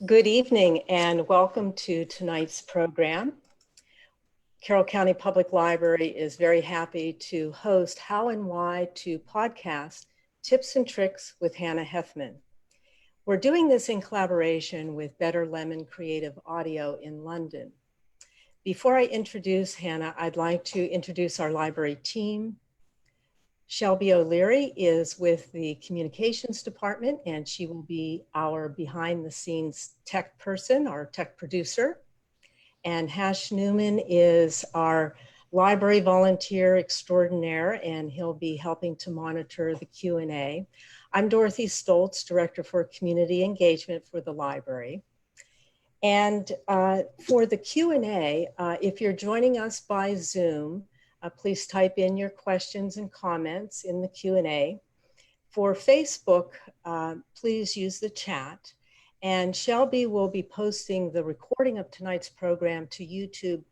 Good evening and welcome to tonight's program. Carroll County Public Library is very happy to host How and Why to Podcast Tips and Tricks with Hannah Hethmon. We're doing this in collaboration with Better Lemon Creative Audio in London. Before I introduce Hannah, I'd like to introduce our library team. Shelby O'Leary is with the communications department, and she will be our behind the scenes tech person, our tech producer. And Hash Newman is our library volunteer extraordinaire, and he'll be helping to monitor the Q&A. I'm Dorothy Stoltz, Director for Community Engagement for the library. And for the Q&A, if you're joining us by Zoom, please type in your questions and comments in the Q&A. For Facebook, please use the chat. And Shelby will be posting the recording of tonight's program to YouTube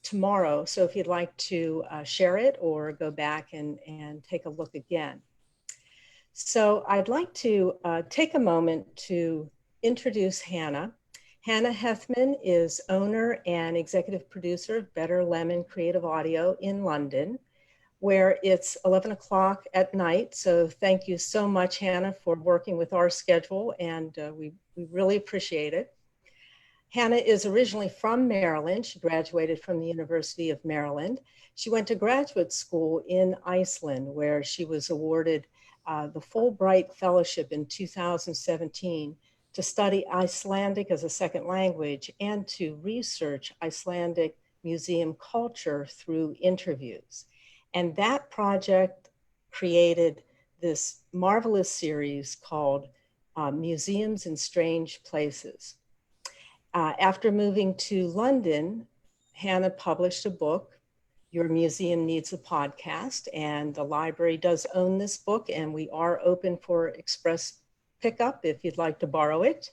tomorrow. So if you'd like to share it or go back and take a look again. So I'd like to take a moment to introduce Hannah. Hannah Hethmon is owner and executive producer of Better Lemon Creative Audio in London, where it's 11 o'clock at night. So thank you so much, Hannah, for working with our schedule, and we really appreciate it. Hannah is originally from Maryland. She graduated from the University of Maryland. She went to graduate school in Iceland, where she was awarded the Fulbright Fellowship in 2017 to study Icelandic as a second language and to research Icelandic museum culture through interviews. And that project created this marvelous series called Museums in Strange Places. After moving to London, Hannah published a book, Your Museum Needs a Podcast, and the library does own this book, and we are open for express pickup if you'd like to borrow it.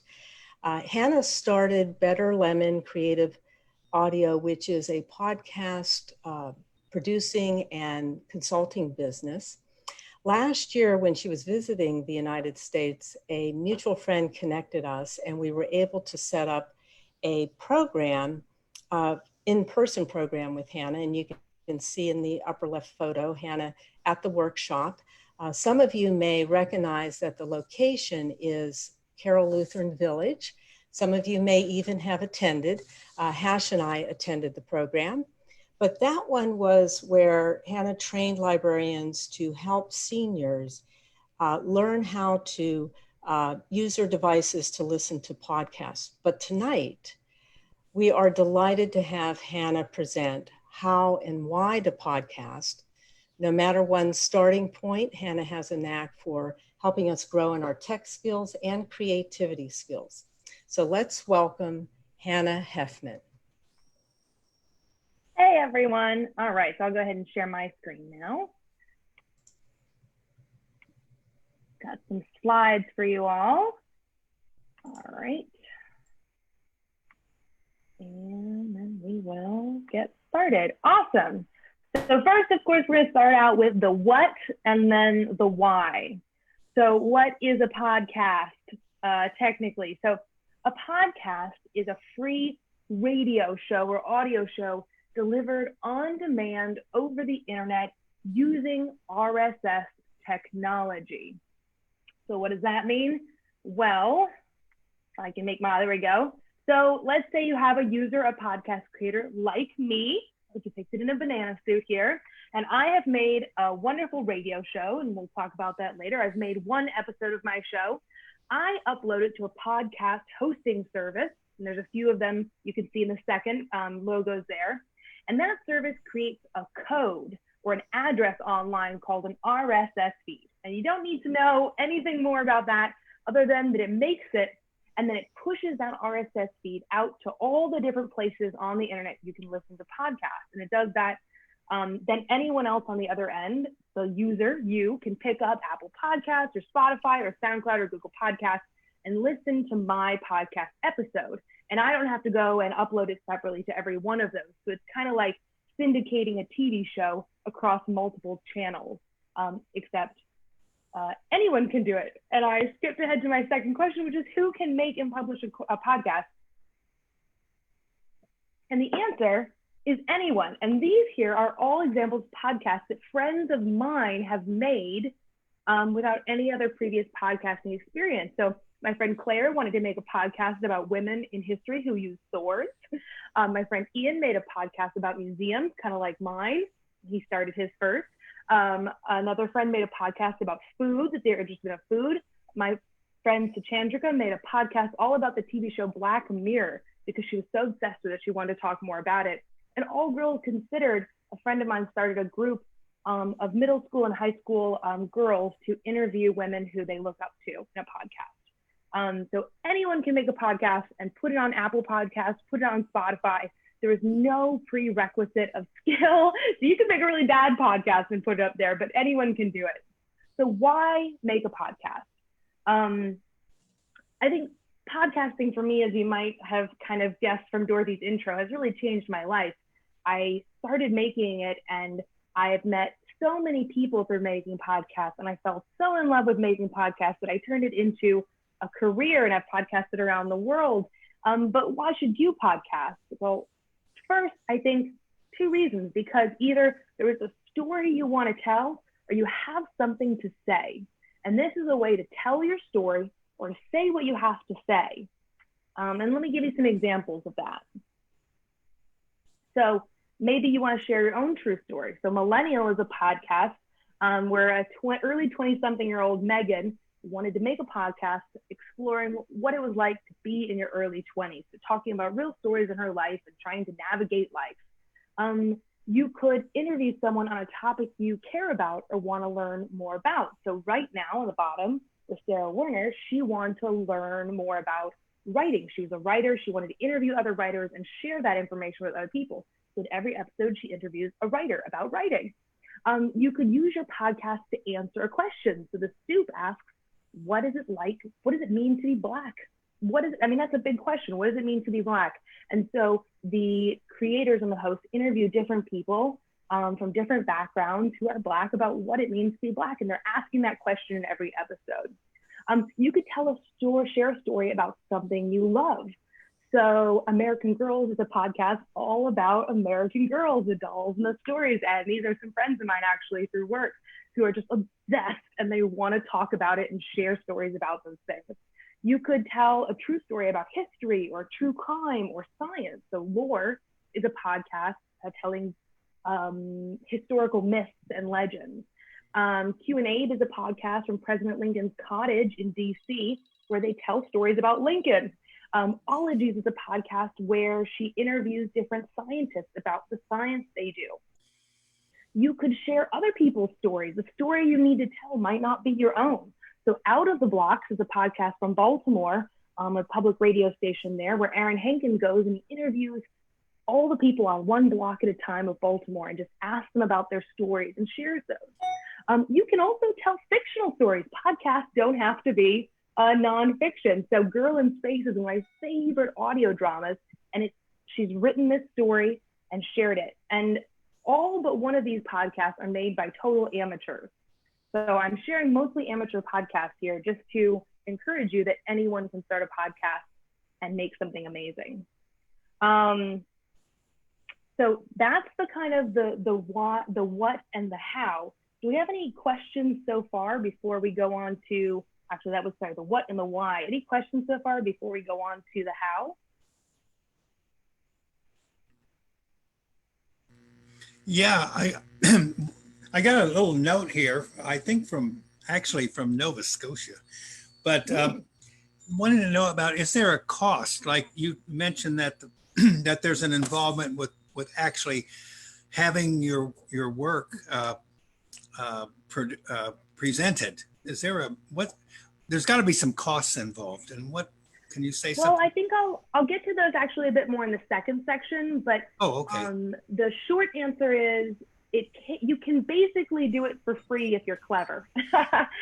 Hannah started Better Lemon Creative Audio, which is a podcast producing and consulting business. Last year, when she was visiting the United States, a mutual friend connected us, and we were able to set up a program, in-person program with Hannah, and you can see in the upper left photo, Hannah at the workshop. Some of you may recognize that the location is Carroll Lutheran Village. Some of you may even have attended. Hash and I attended the program. But that one was where Hannah trained librarians to help seniors learn how to use their devices to listen to podcasts. But tonight, we are delighted to have Hannah present how and why to podcast. No matter one's starting point, Hannah has a knack for helping us grow in our tech skills and creativity skills. So let's welcome Hannah Hethmon. Hey everyone. All right, so I'll go ahead and share my screen now. Got some slides for you all. All right. And then we will get started. Awesome. So first, of course, we're going to start out with the what and then the why. So what is a podcast technically? So a podcast is a free radio show or audio show delivered on demand over the internet using RSS technology. So what does that mean? Well, if I can make there we go. So let's say you have a user, a podcast creator like me, which depicted in a banana suit here, and I have made a wonderful radio show, and we'll talk about that later. I've made one episode of my show. I upload it to a podcast hosting service, and there's a few of them you can see in the second logos there. And that service creates a code or an address online called an RSS feed. And you don't need to know anything more about that other than that it makes it, and then it pushes that RSS feed out to all the different places on the internet you can listen to podcasts. And it does that, then anyone else on the other end, the user, you can pick up Apple Podcasts or Spotify or SoundCloud or Google Podcasts and listen to my podcast episode. And I don't have to go and upload it separately to every one of those. So it's kind of like syndicating a TV show across multiple channels, except anyone can do it. And I skipped ahead to my second question, which is who can make and publish a podcast? And the answer is anyone. And these here are all examples of podcasts that friends of mine have made without any other previous podcasting experience. So my friend Claire wanted to make a podcast about women in history who use swords. My friend Ian made a podcast about museums, kind of like mine. He started his first. Another friend made a podcast about food, that they're interested in food. My friend Sachandrika made a podcast all about the TV show Black Mirror because she was so obsessed with it, she wanted to talk more about it. And all girls considered, a friend of mine started a group of middle school and high school girls to interview women who they look up to in a podcast. So anyone can make a podcast and put it on Apple Podcasts, put it on Spotify. There is no prerequisite of skill. So you can make a really bad podcast and put it up there, but anyone can do it. So why make a podcast? I think podcasting for me, as you might have kind of guessed from Dorothy's intro, has really changed my life. I started making it and I have met so many people through making podcasts, and I fell so in love with making podcasts that I turned it into a career, and I've podcasted around the world. But why should you podcast? Well, first, I think 2 reasons, because either there is a story you want to tell or you have something to say. And this is a way to tell your story or to say what you have to say. And let me give you some examples of that. So maybe you want to share your own true story. So Millennial is a podcast where a early 20-something-year-old Megan wanted to make a podcast exploring what it was like to be in your early 20s. So talking about real stories in her life and trying to navigate life. You could interview someone on a topic you care about or want to learn more about. So right now on the bottom with Sarah Werner, she wanted to learn more about writing. She was a writer. She wanted to interview other writers and share that information with other people. So in every episode, she interviews a writer about writing. You could use your podcast to answer a question. So the Stoop asks, what is it like? What does it mean to be Black? That's a big question. What does it mean to be Black? And so the creators and the hosts interview different people from different backgrounds who are Black about what it means to be Black. And they're asking that question in every episode. You could tell a story, share a story about something you love. So American Girls is a podcast all about American girls, the dolls and the stories. And these are some friends of mine actually through work who are just obsessed and they want to talk about it and share stories about those things. You could tell a true story about history or true crime or science. So Lore is a podcast telling historical myths and legends. Q&A is a podcast from President Lincoln's cottage in DC where they tell stories about Lincoln. Ologies is a podcast where she interviews different scientists about the science they do. You could share other people's stories. The story you need to tell might not be your own. So Out of the Blocks is a podcast from Baltimore, a public radio station there, where Aaron Henkin goes and he interviews all the people on one block at a time of Baltimore and just asks them about their stories and shares those. You can also tell fictional stories. Podcasts don't have to be nonfiction. So Girl in Space is one of my favorite audio dramas, and she's written this story and shared it. And all but one of these podcasts are made by total amateurs. So I'm sharing mostly amateur podcasts here just to encourage you that anyone can start a podcast and make something amazing. So that's the kind of the what and the how. Do we have any questions so far before we go on to, actually that was the what and the why. Any questions so far before we go on to the how? Yeah, I got a little note here, I think from Nova Scotia, but wanted to know about, is there a cost? Like you mentioned that that there's an involvement with actually having your work presented. Is there there's got to be some costs involved, and what can you say? Well, I think I'll get to those actually a bit more in the second section, but okay. The short answer is you can basically do it for free if you're clever.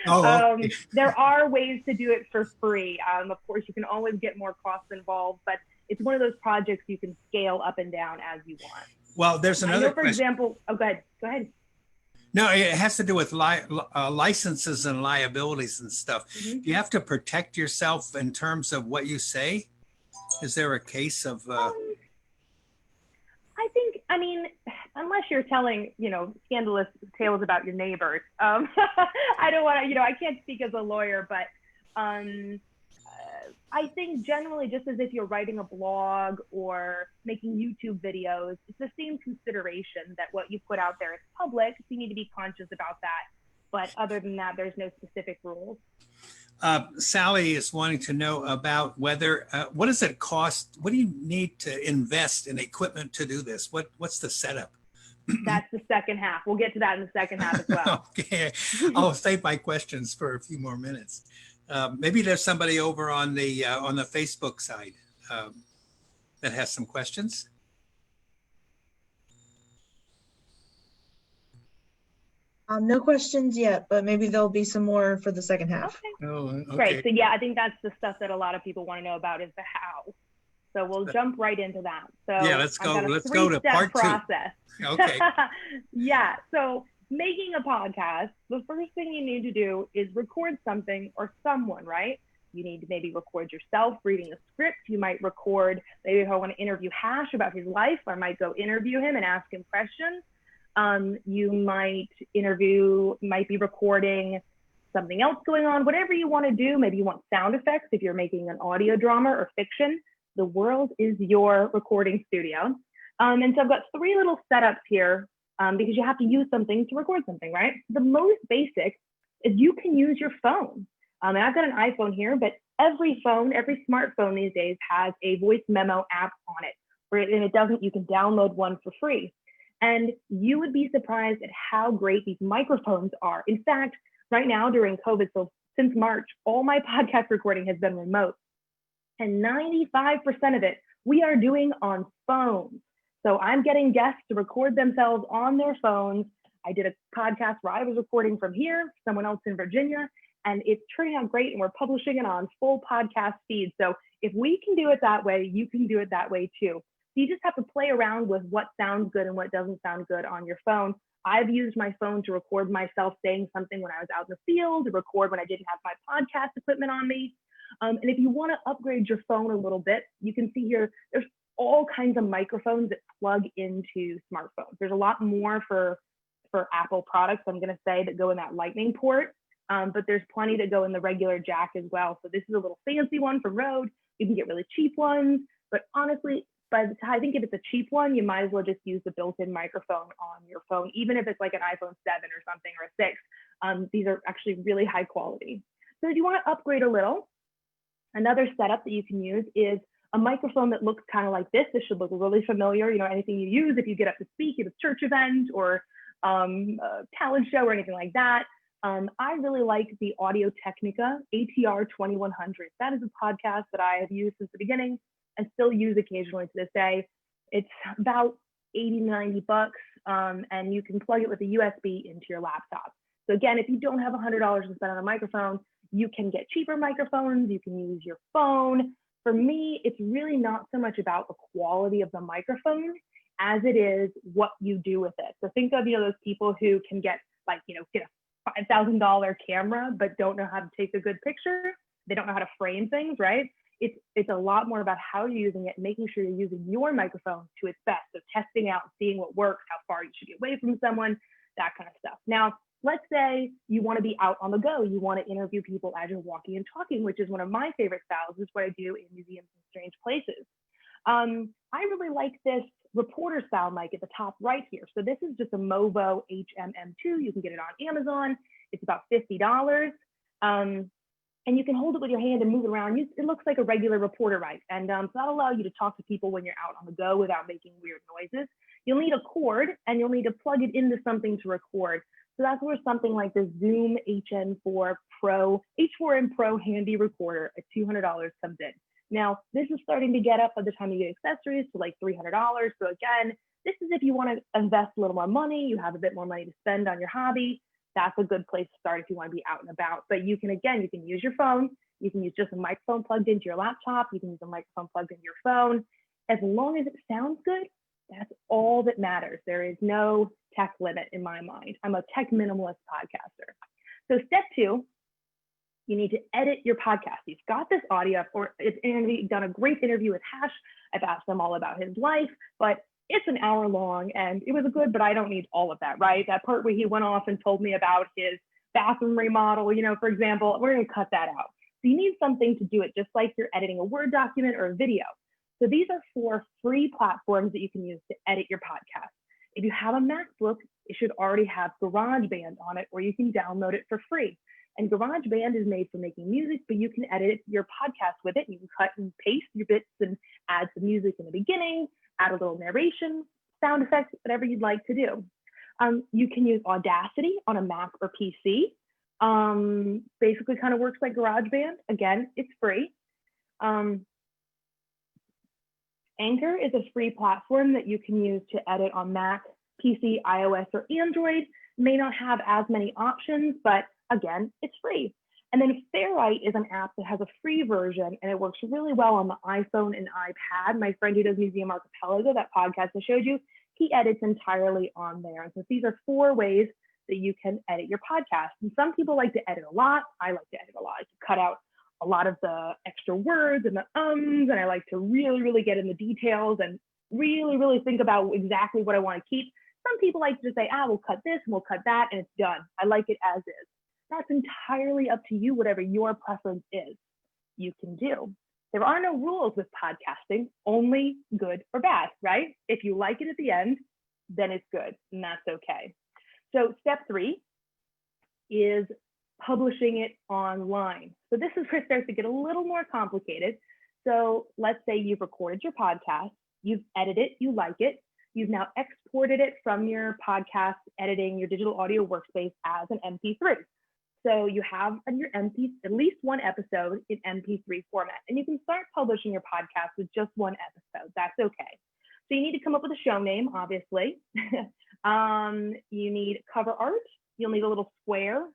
Okay. There are ways to do it for free. Of course, you can always get more costs involved, but it's one of those projects you can scale up and down as you want. Well, there's another question. For example, go ahead. No, it has to do with licenses and liabilities and stuff. Mhm. Do you have to protect yourself in terms of what you say? Is there a case of? I think, I mean, unless you're telling, scandalous tales about your neighbors, I don't want to, I can't speak as a lawyer, but I think generally, just as if you're writing a blog or making YouTube videos, it's the same consideration that what you put out there is public. So you need to be conscious about that. But other than that, there's no specific rules. Sally is wanting to know about whether, what does it cost? What do you need to invest in equipment to do this? What's the setup? That's the second half. We'll get to that in the second half as well. Okay, I'll save my questions for a few more minutes. Maybe there's somebody over on the Facebook side that has some questions. No questions yet, but maybe there'll be some more for the second half. Okay. Oh, okay. Great. So yeah, I think that's the stuff that a lot of people want to know about is the how. So we'll jump right into that. So yeah, let's go. Let's go to part process. 2. Okay. Yeah. So making a podcast, the first thing you need to do is record something or someone, right? You need to maybe record yourself reading a script. You might record, maybe if I want to interview Hash about his life, I might go interview him and ask him questions. You might be recording something else going on, whatever you want to do. Maybe you want sound effects if you're making an audio drama or fiction. The world is your recording studio. And so I've got 3 little setups here because you have to use something to record something, right? The most basic is you can use your phone. And I've got an iPhone here, but every smartphone these days has a voice memo app on it. And it doesn't, you can download one for free. And you would be surprised at how great these microphones are. In fact, right now during COVID, so since March, all my podcast recording has been remote. And 95% of it, we are doing on phones. So I'm getting guests to record themselves on their phones. I did a podcast where I was recording from here, someone else in Virginia, and it's turning out great. And we're publishing it on full podcast feed. So if we can do it that way, you can do it that way too. So you just have to play around with what sounds good and what doesn't sound good on your phone. I've used my phone to record myself saying something when I was out in the field, to record when I didn't have my podcast equipment on me. And if you want to upgrade your phone a little bit, you can see here, there's all kinds of microphones that plug into smartphones. There's a lot more for Apple products, I'm going to say, that go in that lightning port, but there's plenty that go in the regular jack as well. So this is a little fancy one from Rode. You can get really cheap ones, but honestly, by the time, I think if it's a cheap one, you might as well just use the built-in microphone on your phone, even if it's like an iPhone 7 or something, or a 6. These are actually really high quality. So if you want to upgrade a little, another setup that you can use is a microphone that looks kind of like this. This should look really familiar. Anything you use if you get up to speak at a church event or a talent show or anything like that. I really like the Audio Technica ATR 2100. That is a podcast that I have used since the beginning and still use occasionally to this day. It's about 80, 90 bucks, and you can plug it with a USB into your laptop. So again, if you don't have $100 to spend on a microphone, you can get cheaper microphones, you can use your phone. For me, it's really not so much about the quality of the microphone as it is what you do with it. So think of, those people who can get a $5,000 camera, but don't know how to take a good picture. They don't know how to frame things, right? It's a lot more about how you're using it, making sure you're using your microphone to its best. So testing out, seeing what works, how far you should be away from someone, that kind of stuff. Now, let's say you want to be out on the go. You want to interview people as you're walking and talking, which is one of my favorite styles. This is what I do in museums and strange places. I really like this reporter style mic at the top right here. So this is just a Movo HMM2. You can get it on Amazon. It's about $50. And you can hold it with your hand and move it around. It looks like a regular reporter mic. And so that'll allow you to talk to people when you're out on the go without making weird noises. You'll need a cord and you'll need to plug it into something to record. So that's where something like the Zoom H4n Pro handy recorder at $200 comes in. Now, this is starting to get up by the time you get accessories to like $300. So again, this is if you want to invest a little more money, you have a bit more money to spend on your hobby. That's a good place to start if you want to be out and about. But you can use your phone. You can use just a microphone plugged into your laptop. You can use a microphone plugged into your phone. As long as it sounds good, That's all that matters. There is no tech limit in my mind. I'm a tech minimalist podcaster. So step 2, you need to edit your podcast. You've got this audio, or it's done a great interview with Hash. I've asked them all about his life, but it's an hour long and it was good, but I don't need all of that, right? That part where he went off and told me about his bathroom remodel, for example, we're going to cut that out. So you need something to do it, just like you're editing a Word document or a video. So these are 4 free platforms that you can use to edit your podcast. If you have a MacBook, it should already have GarageBand on it, or you can download it for free. And GarageBand is made for making music, but you can edit your podcast with it. You can cut and paste your bits and add some music in the beginning, add a little narration, sound effects, whatever you'd like to do. You can use Audacity on a Mac or PC. Basically kind of works like GarageBand. Again, it's free. Anchor is a free platform that you can use to edit on Mac, PC, iOS, or Android. May not have as many options, but again, it's free. And then Fairlight is an app that has a free version, and it works really well on the iPhone and iPad. My friend who does Museum Archipelago, that podcast I showed you, he edits entirely on there. And so these are 4 ways that you can edit your podcast. And some people like to edit a lot. I like to edit a lot. I like to cut out a lot of the extra words and the ums, and I like to really, really get in the details and really, really think about exactly what I want to keep. Some people like to just say, we'll cut this and we'll cut that, and it's done. I like it as is. That's entirely up to you, whatever your preference is, you can do. There are no rules with podcasting, only good or bad, right? If you like it at the end, then it's good, and that's okay. So step 3 is publishing it online. So this is where it starts to get a little more complicated. So let's say you've recorded your podcast, you've edited it, you like it, you've now exported it from your podcast editing, your digital audio workspace as an MP3. So you have on your at least 1 episode in MP3 format, and you can start publishing your podcast with just 1 episode. That's okay. So you need to come up with a show name, obviously. You need cover art. You'll need a little square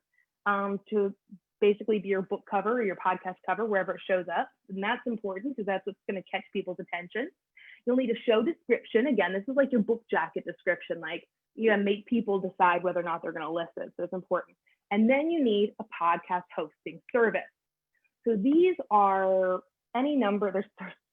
to basically be your book cover or your podcast cover, wherever it shows up. And that's important because that's what's going to catch people's attention. You'll need a show description. Again, this is like your book jacket description. Like, make people decide whether or not they're going to listen. So it's important. And then you need a podcast hosting service. So these are any number, there's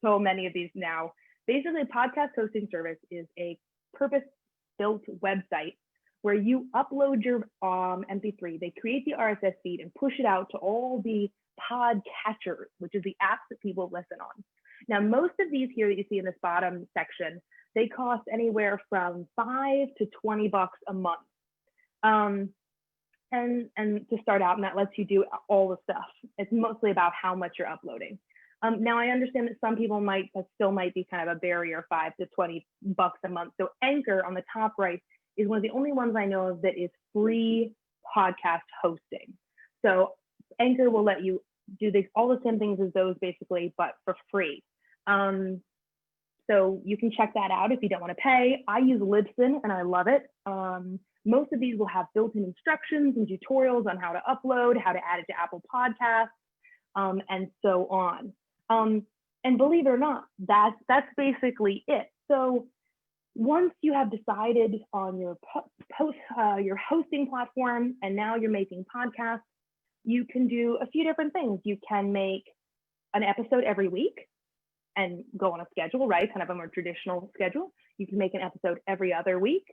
so many of these now. Basically, a podcast hosting service is a purpose-built website where you upload your MP3, they create the RSS feed and push it out to all the podcatchers, which is the apps that people listen on. Now, most of these here that you see in this bottom section, they cost anywhere from $5 to $20 a month. And to start out, and that lets you do all the stuff. It's mostly about how much you're uploading. Now I understand that some people that still might be kind of a barrier, $5 to $20 a month. So Anchor on the top right is one of the only ones I know of that is free podcast hosting. So Anchor will let you do all the same things as those basically, but for free. So you can check that out if you don't want to pay. I use Libsyn and I love it. Most of these will have built-in instructions and tutorials on how to upload, how to add it to Apple Podcasts, and so on. And believe it or not, that's basically it. So once you have decided on your hosting platform, and now you're making podcasts, you can do a few different things. You can make an episode every week and go on a schedule, right? Kind of a more traditional schedule. You can make an episode every other week.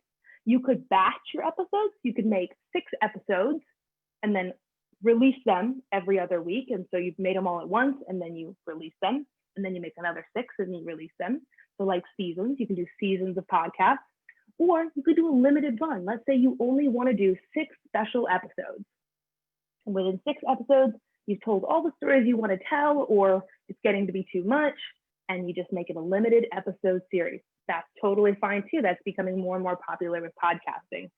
You could batch your episodes. You could make 6 episodes and then release them every other week. And so you've made them all at once and then you release them. And then you make another 6 and you release them. So like seasons, you can do seasons of podcasts. Or you could do a limited run. Let's say you only want to do 6 special episodes. And within 6 episodes, you've told all the stories you want to tell, or it's getting to be too much, and you just make it a limited episode series. That's totally fine too. That's becoming more and more popular with podcasting.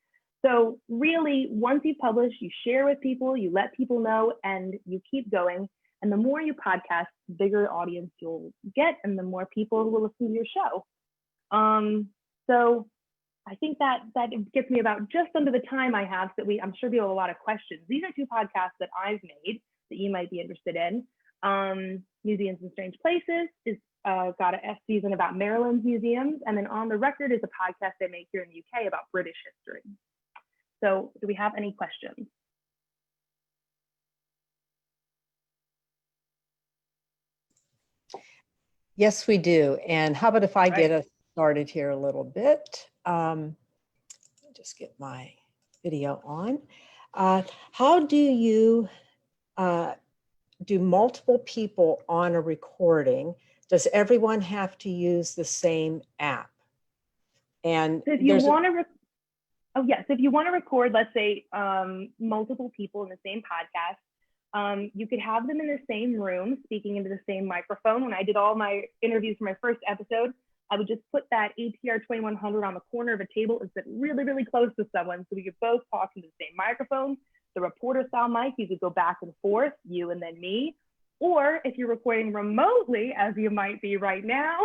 So really, once you publish, you share with people, you let people know, and you keep going. And the more you podcast, the bigger audience you'll get, and the more people will listen to your show. So I think that gets me about just under the time I have. So I'm sure we have a lot of questions. These are 2 podcasts that I've made that you might be interested in. Museums and Strange Places is got a season about Maryland's museums, and then On the Record is a podcast they make here in the UK about British history. So do we have any questions? Yes, we do. And how about if I get us started here a little bit? Just get my video on. How do you do multiple people on a recording? Does everyone have to use the same app? And so if you want to, if you want to record, let's say multiple people in the same podcast, you could have them in the same room speaking into the same microphone. When I did all my interviews for my first episode, I would just put that ATR 2100 on the corner of a table and sit really, really close to someone so we could both talk into the same microphone. The reporter style mic, you could go back and forth, you and then me. Or if you're recording remotely, as you might be right now,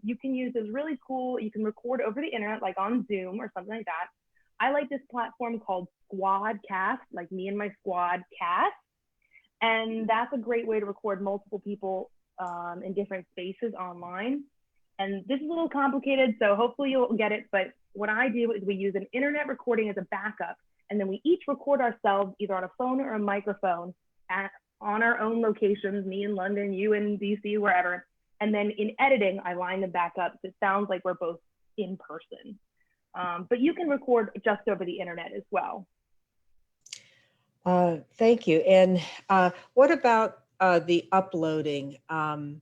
you can use this really cool, you can record over the internet, like on Zoom or something like that. I like this platform called Squadcast, like me and my squad cast. And that's a great way to record multiple people in different spaces online. And this is a little complicated, so hopefully you'll get it. But what I do is we use an internet recording as a backup. And then we each record ourselves either on a phone or a microphone on our own locations, me in London, you in DC, wherever. And then in editing, I line them back up so it sounds like we're both in person. But you can record just over the internet as well. Thank you. And what about the uploading? And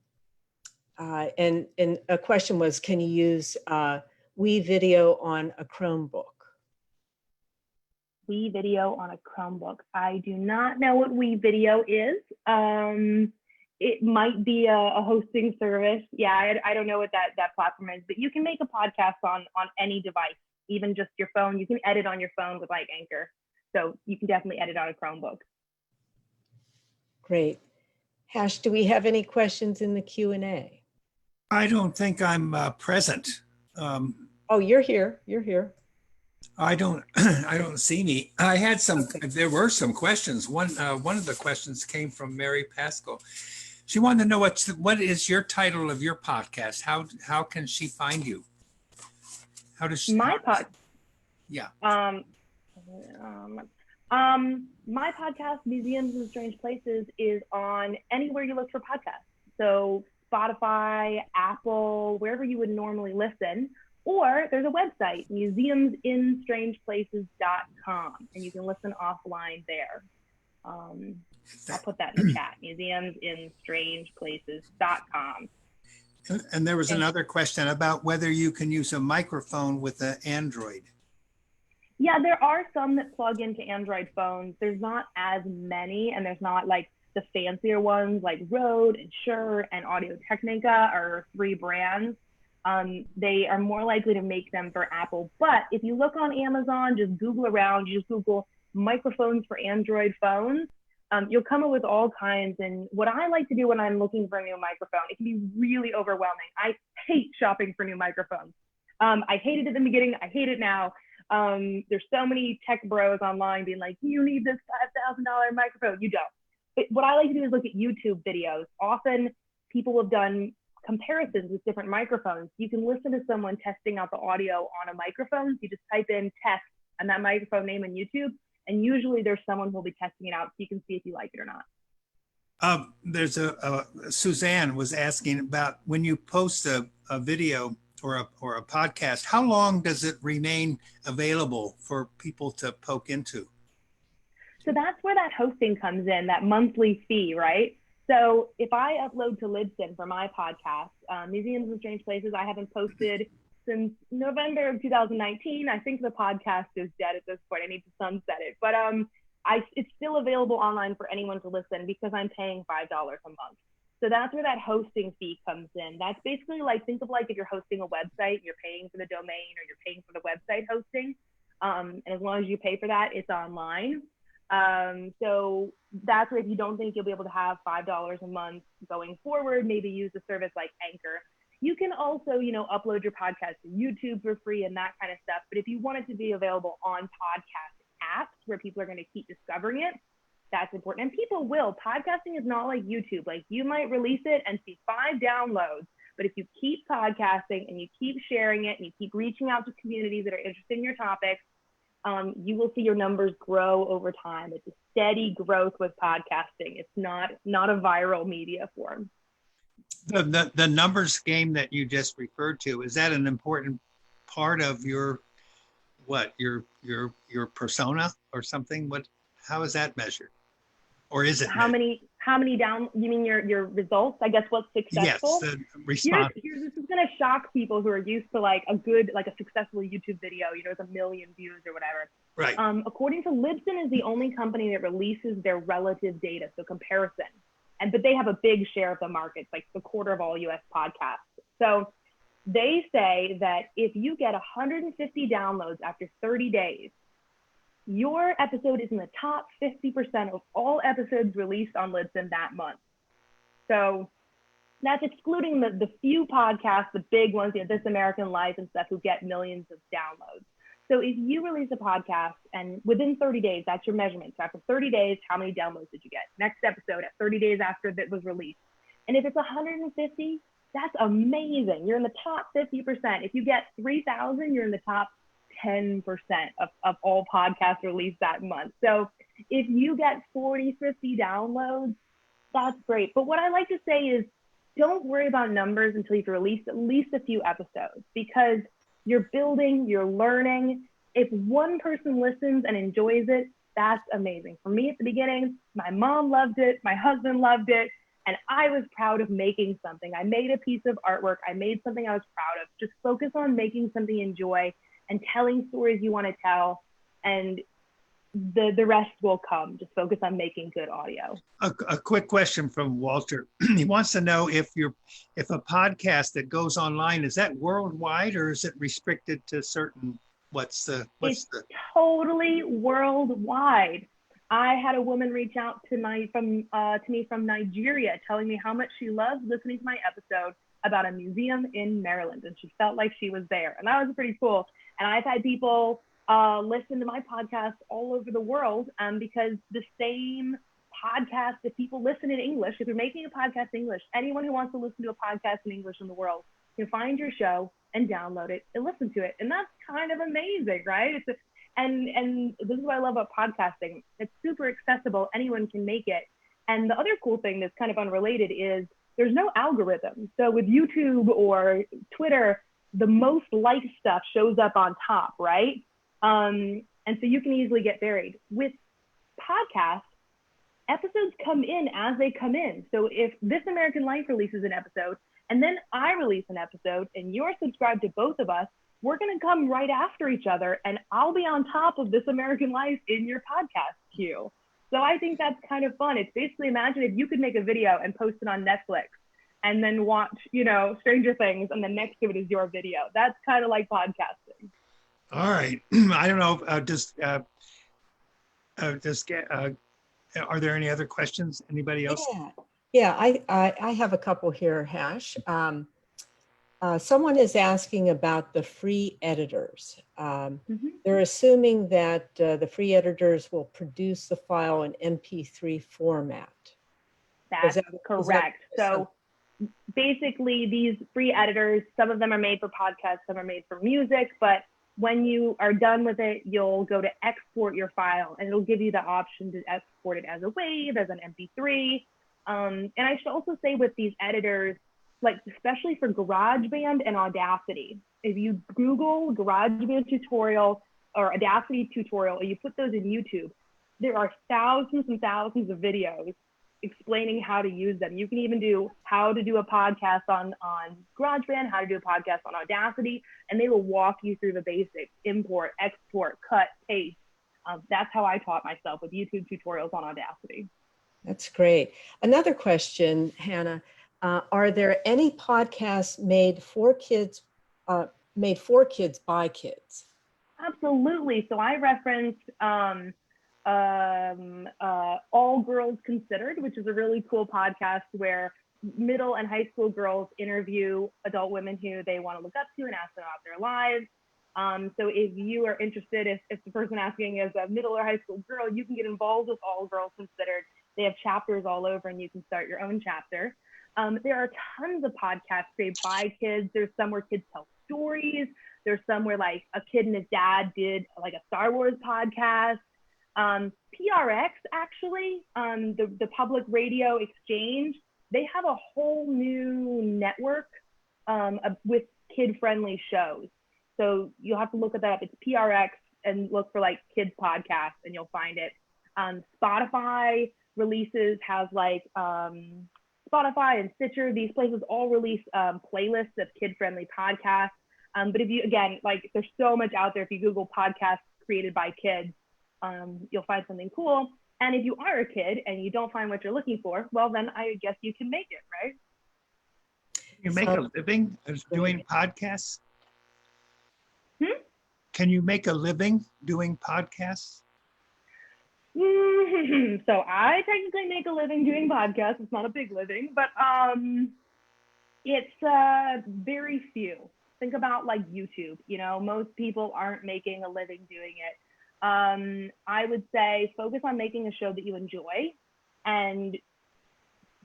a question was, can you use WeVideo on a Chromebook? WeVideo on a Chromebook. I do not know what WeVideo is. It might be a hosting service. Yeah, I don't know what that platform is, but you can make a podcast on any device, even just your phone. You can edit on your phone with like Anchor. So you can definitely edit on a Chromebook. Great. Hash, do we have any questions in the Q&A? I don't think I'm present. Oh, you're here. You're here. I don't see me. I had there were some questions. One of the questions came from Mary Pascal. She wanted to know what is your title of your podcast? How can she find you? How does she? My podcast. Yeah. My podcast, Museums and Strange Places, is on anywhere you look for podcasts. So Spotify, Apple, wherever you would normally listen. Or there's a website, museumsinstrangeplaces.com, and you can listen offline there. I'll put that in the chat, museumsinstrangeplaces.com. And there was another question about whether you can use a microphone with an Android. Yeah, there are some that plug into Android phones. There's not as many, and there's not like the fancier ones like Rode and Shure and Audio-Technica are 3 brands. They are more likely to make them for Apple. But if you look on Amazon, just Google around, you just Google microphones for Android phones, you'll come up with all kinds. And what I like to do when I'm looking for a new microphone, it can be really overwhelming. I hate shopping for new microphones. I hated it in the beginning. I hate it now. There's so many tech bros online being like, you need this $5,000 microphone. You don't. But what I like to do is look at YouTube videos. Often people have done comparisons with different microphones. You can listen to someone testing out the audio on a microphone. So you just type in test and that microphone name on YouTube, and usually there's someone who will be testing it out so you can see if you like it or not. There's Suzanne was asking about when you post a video or a podcast, how long does it remain available for people to poke into? So that's where that hosting comes in, that monthly fee, right? So if I upload to Libsyn for my podcast, Museums and Strange Places, I haven't posted since November of 2019. I think the podcast is dead at this point. I need to sunset it. But it's still available online for anyone to listen because I'm paying $5 a month. So that's where that hosting fee comes in. That's basically like, think of like if you're hosting a website, you're paying for the domain or you're paying for the website hosting. And as long as you pay for that, it's online. So that's where if you don't think you'll be able to have $5 a month going forward, maybe use a service like Anchor. You can also, upload your podcast to YouTube for free and that kind of stuff. But if you want it to be available on podcast apps where people are going to keep discovering it, That's important. And people will. Podcasting is not like YouTube. Like, you might release it and see 5 downloads, but if you keep podcasting and you keep sharing it and you keep reaching out to communities that are interested in your topics, you will see your numbers grow over time. It's a steady growth with podcasting. It's not a viral media form. The numbers game that you just referred to, is that an important part of your persona or something? How is that measured? Or is it how many down, you mean your results? I guess what's successful? Yes, the response. This is gonna shock people who are used to like a successful YouTube video, with 1 million views or whatever. Right. According to Libsyn is the only company that releases their relative data, so comparison. But they have a big share of the market, like a quarter of all US podcasts. So they say that if you get 150 downloads after 30 days, your episode is in the top 50% of all episodes released on Libsyn that month. So that's excluding the few podcasts, the big ones, This American Life and stuff, who get millions of downloads. So if you release a podcast and within 30 days, that's your measurement. So after 30 days, how many downloads did you get? Next episode at 30 days after it was released. And if it's 150, that's amazing. You're in the top 50%. If you get 3,000, you're in the top 10% of all podcasts released that month. So if you get 40, 50 downloads, that's great. But what I like to say is, don't worry about numbers until you've released at least a few episodes, because you're building, you're learning. If one person listens and enjoys it, that's amazing. For me at the beginning, my mom loved it, my husband loved it, and I was proud of making something. I made a piece of artwork. I made something I was proud of. Just focus on making something you enjoy and telling stories you want to tell, and the rest will come. Just focus on making good audio. A quick question from Walter. He wants to know if a podcast that goes online, is that worldwide or is it restricted to certain, it's totally worldwide. I had a woman reach out to me from Nigeria, telling me how much she loves listening to my episode about a museum in Maryland, and she felt like she was there, and that was pretty cool. And I've had people listen to my podcast all over the world, because the same podcast that people listen in English, if you're making a podcast in English, anyone who wants to listen to a podcast in English in the world can find your show and download it and listen to it. And that's kind of amazing, right? And this is what I love about podcasting. It's super accessible. Anyone can make it. And the other cool thing that's kind of unrelated is there's no algorithm. So with YouTube or Twitter, the most liked stuff shows up on top, right? And so you can easily get buried. With podcasts, episodes come in as they come in. So if This American Life releases an episode, and then I release an episode, and you're subscribed to both of us, we're going to come right after each other, and I'll be on top of This American Life in your podcast queue. So I think that's kind of fun. It's basically, imagine if you could make a video and post it on Netflix and then watch, Stranger Things, and then next to it is your video. That's kind of like podcasting. All right. I don't know. Are there any other questions? Anybody else? Yeah. I have a couple here, Hash. Someone is asking about the free editors. They're assuming that the free editors will produce the file in MP3 format. That's correct. So basically, these free editors, some of them are made for podcasts, some are made for music, but when you are done with it, you'll go to export your file, and it'll give you the option to export it as a WAV, as an MP3. And I should also say, with these editors, like especially for GarageBand and Audacity, if you Google GarageBand tutorial or Audacity tutorial, and you put those in YouTube, there are thousands and thousands of videos explaining how to use them. You can even do how to do a podcast on GarageBand, how to do a podcast on Audacity, and they will walk you through the basics: import, export, cut, paste. That's how I taught myself, with YouTube tutorials on Audacity. That's great. Another question, Hannah. Are there any podcasts made for kids by kids? Absolutely. So I referenced All Girls Considered, which is a really cool podcast where middle and high school girls interview adult women who they want to look up to and ask them about their lives. So if you are interested, if the person asking is a middle or high school girl, you can get involved with All Girls Considered. They have chapters all over, and you can start your own chapter. There are tons of podcasts created by kids. There's some where kids tell stories. There's some where like a kid and his dad did like a Star Wars podcast. PRX actually, the Public Radio Exchange, they have a whole new network with kid-friendly shows. So you'll have to look at that up. It's PRX and look for like kids podcasts and you'll find it. Spotify releases has like Spotify and Stitcher. These places all release playlists of kid-friendly podcasts. But if you, again, like there's so much out there. If you Google podcasts created by kids, you'll find something cool. And if you are a kid and you don't find what you're looking for, well, then I guess you can make it, right? You make a living as doing podcasts? Can you make a living doing podcasts? So I technically make a living doing podcasts. It's not a big living, but it's very few. Think about like YouTube, you know, most people aren't making a living doing it. I would say focus on making a show that you enjoy and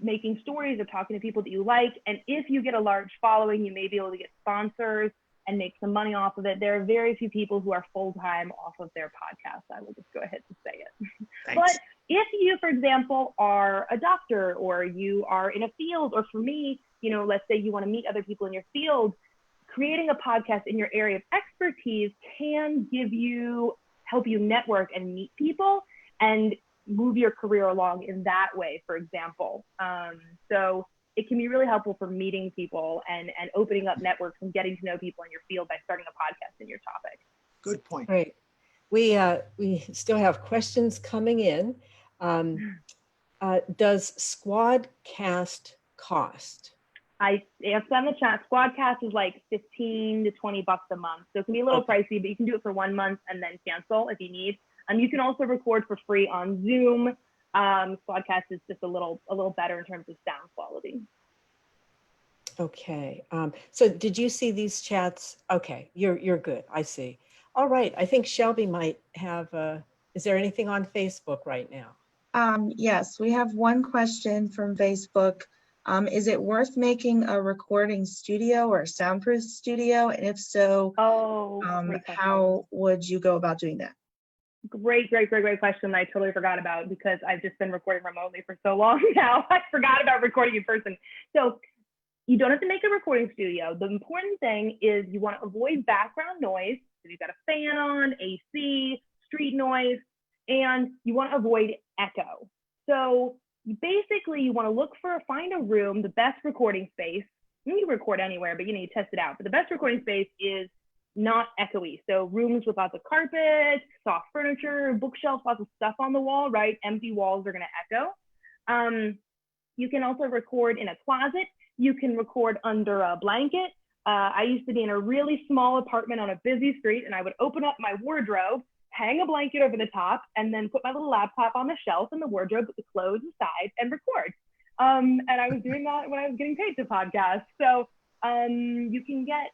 making stories or talking to people that you like. And if you get a large following, you may be able to get sponsors and make some money off of it. There are very few people who are full-time off of their podcast. I will just go ahead and say it. But if you, for example, are a doctor or you are in a field, or for me, you know, let's say you want to meet other people in your field, creating a podcast in your area of expertise can help you network and meet people and move your career along in that way, for example. So it can be really helpful for meeting people and opening up networks and getting to know people in your field by starting a podcast in your topic. Good point. Great. We still have questions coming in. Does Squadcast cost? I asked on the chat, Squadcast is like $15 to $20 a month. So it can be a little pricey, but you can do it for 1 month and then cancel if you need. You can also record for free on Zoom. Squadcast is just a little better in terms of sound quality. Okay. So did you see these chats? Okay, you're good. I see. All right. I think Shelby might have. Is there anything on Facebook right now? Yes, we have one question from Facebook. Is it worth making a recording studio or a soundproof studio? And if so, how would you go about doing that? Great question. I totally forgot about because I've just been recording remotely for so long now. I forgot about recording in person. So you don't have to make a recording studio. The important thing is you want to avoid background noise. So you've got a fan on, AC, street noise, and you want to avoid echo. So basically you want to find a room, the best recording space. You can record anywhere, but you need to test it out. But the best recording space is not echoey. So rooms with lots of carpet, soft furniture, bookshelves, lots of stuff on the wall, right? Empty walls are going to echo. You can also record in a closet. You can record under a blanket. I used to be in a really small apartment on a busy street, and I would open up my wardrobe, hang a blanket over the top, and then put my little laptop on the shelf in the wardrobe, put the clothes aside, and record. And I was doing that when I was getting paid to podcast. So you can get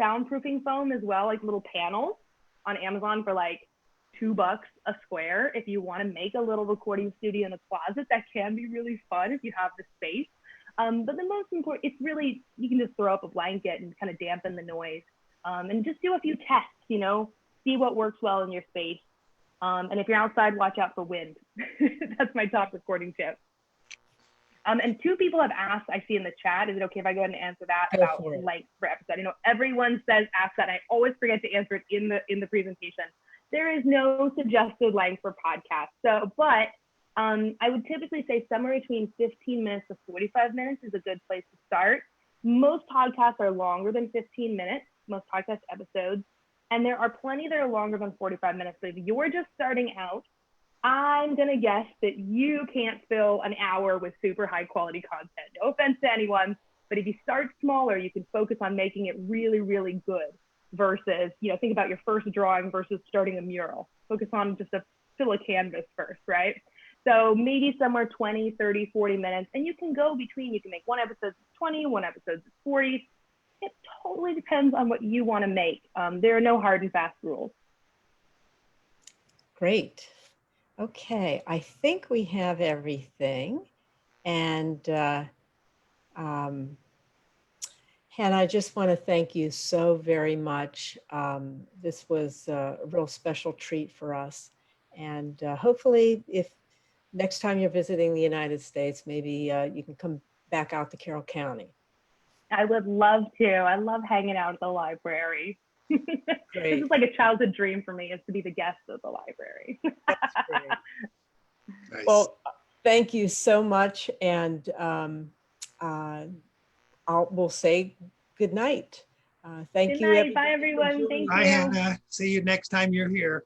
soundproofing foam as well, like little panels on Amazon for like $2 a square. If you want to make a little recording studio in a closet, that can be really fun if you have the space. But the most important, it's really, you can just throw up a blanket and kind of dampen the noise and just do a few tests, you know, see what works well in your space. And if you're outside, watch out for wind. That's my top recording tip. And 2 people have asked, I see in the chat, is it okay if I go ahead and answer that about length per episode? You know, everyone says ask that, and I always forget to answer it in the presentation. There is no suggested length for podcasts. So, but I would typically say somewhere between 15 minutes to 45 minutes is a good place to start. Most podcasts are longer than 15 minutes, most podcast episodes, and there are plenty that are longer than 45 minutes. So if you're just starting out, I'm going to guess that you can't fill an hour with super high quality content. No offense to anyone, but if you start smaller, you can focus on making it really, really good versus, you know, think about your first drawing versus starting a mural. Focus on just fill a canvas first, right? So maybe somewhere 20, 30, 40 minutes, and you can go between, you can make one episode 20, one episode 40. It totally depends on what you want to make. There are no hard and fast rules. Great. Okay, I think we have everything. And Hannah, I just want to thank you so very much. This was a real special treat for us. And hopefully, if next time you're visiting the United States, maybe you can come back out to Carroll County. I would love to. I love hanging out at the library. Great. This is like a childhood dream for me, is to be the guest of the library. That's great. Nice. Well, thank you so much. And we'll say good night. Thank Good you, night. everybody. Bye, everyone. Thank Bye, you. Hannah. See you next time you're here.